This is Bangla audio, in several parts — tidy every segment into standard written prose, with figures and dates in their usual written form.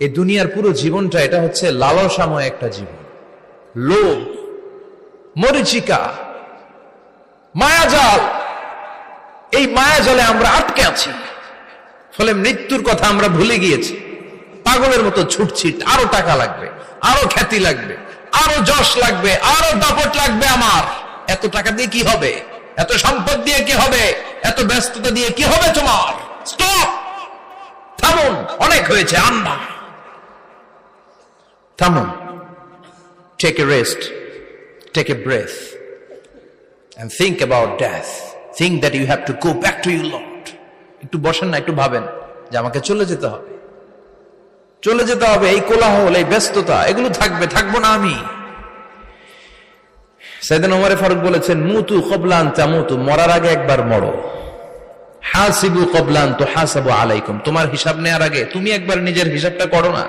এই দুনিয়ার পুরো জীবনটা এটা হচ্ছে লালসাময় একটা জীবন, লোভ, মরিচিকা, মায়াজাল। এই মায়াজালে আমরা আটকে আছি, ফলে মৃত্যুর কথা আমরা ভুলে গিয়েছি। পাগলের মতো ছুটছি, আরো টাকা লাগবে, আরো খ্যাতি লাগবে, আরো যশ লাগবে, আরো দাপট লাগবে। আমার এত টাকা দিয়ে কি হবে, এত সম্পদ দিয়ে কি হবে, এত ব্যস্ততা দিয়ে কি হবে তোমার? স্টপ, থামুন, অনেক হয়েছে, আন্না, থামুন। Take a rest, take a breath and think about death. Think that you have to go back to your Lord. একটু বসেন না, একটু ভাবেন যে আমাকে চলে যেতে হবে, চলে যেতে হবে। এই কোলাহল, এই ব্যস্ততা, এগুলো থাকবে, থাকবো না আমি। সাইয়েদনা ওমর ফারুক বলেছেন, মুতু ক্বাবলা আন তামুতু, মরার আগে একবার মরো। হাসিবু ক্বাবলা আন তুহাসাবু আলাইকুম, তোমার হিসাব নেওয়ার আগে তুমি একবার নিজের হিসাবটা করো না।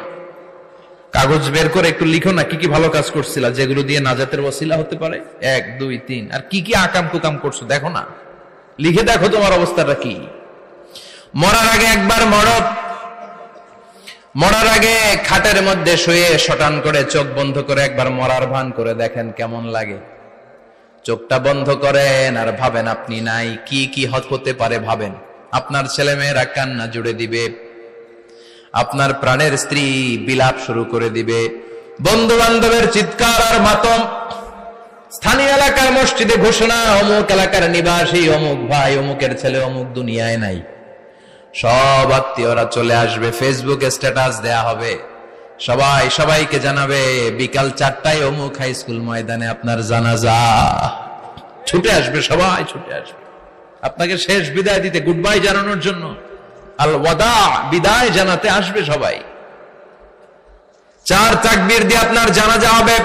কাগজ বের করে একটু লিখো না কি কি ভালো কাজ করছিলা, যেগুলো দিয়ে নাজাতের ওসিলা হতে পারে, 1 2 3, আর কি কি আকাম কুকাম করছো দেখো না, লিখে দেখো তোমার অবস্থাটা কি। মরার আগে একবার মরো। মরার আগে খাটের মধ্যে শুয়ে শটান করে চোখ বন্ধ করে একবার মরার ভান করে দেখেন কেমন লাগে। চোখটা বন্ধ করেন আর ভাবেন আপনি নাই, কি কি হতে পারে ভাবেন। আপনার ছেলে মেয়েরা কান্না জুড়ে দিবে, আপনার প্রাণের স্ত্রী বিলাপ শুরু করে দিবে, বন্ধু বান্ধবের চিৎকার আর মাতম, স্থানীয় এলাকার মসজিদে ঘোষণা, অমুক এলাকার নিবাসী অমুক ভাই অমুকের ছেলে অমুক দুনিয়ায় নাই। সব আত্মীয়রা চলে আসবে, ফেসবুকে স্ট্যাটাস দেয়া হবে, সবাই সবাইকে জানাবে বিকাল 4টায় অমুক হাই স্কুল ময়দানে আপনার জানাজা। ছুটে আসবে, সবাই ছুটে আসবে আপনাকে শেষ বিদায় দিতে, গুড বাই জানানোর জন্য, আল ওয়াদা, বিদায় জানাতে আসবে সবাই। 4 তাকবীর দিয়ে আপনার জানাজা হবে,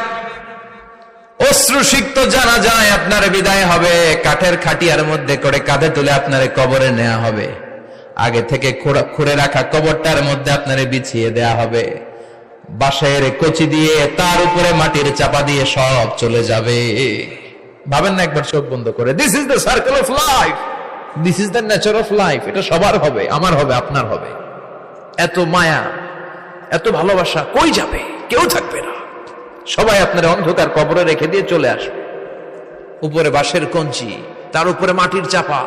অশ্রুসিক্ত জানাজায় আপনার বিদায় হবে। কাঠের খাটিয়ার মধ্যে করে কাঁধে তুলে আপনার কবরে নেওয়া হবে। আগে থেকে খুঁড়ে রাখা কবরটার মধ্যে আপনারে বিছিয়ে দেয়া হবে। বাঁশের কচি দিয়ে তার উপরে মাটির চাপা দিয়ে সব চলে যাবে। ভাবেন না একবার চোখ বন্ধ করে, this is the circle of life, this is the nature of life. এটা সবার হবে, আমার হবে, আপনার হবে। এত মায়া, এত ভালোবাসা কই যাবে? কেউ থাকবে না, সবাই আপনার অন্ধকার কবরে রেখে দিয়ে চলে আসবে। উপরে বাঁশের কঞ্চি, তার উপরে মাটির চাপা,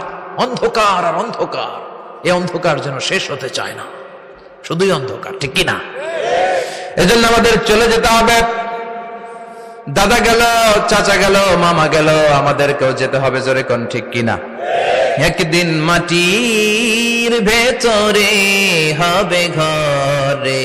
অন্ধকার আর অন্ধকার। এই অন্ধকার যেন শেষ হতে চায় না, শুধুই অন্ধকার, ঠিক কিনা? এজন্য আমাদের চলে যেতে হবে। দাদা গেল, চাচা গেল, মামা গেল, আমাদেরকেও যেতে হবে, জোরে কোন ঠিক কিনা? একদিন মাটির ভেতরে হবে ঘরে।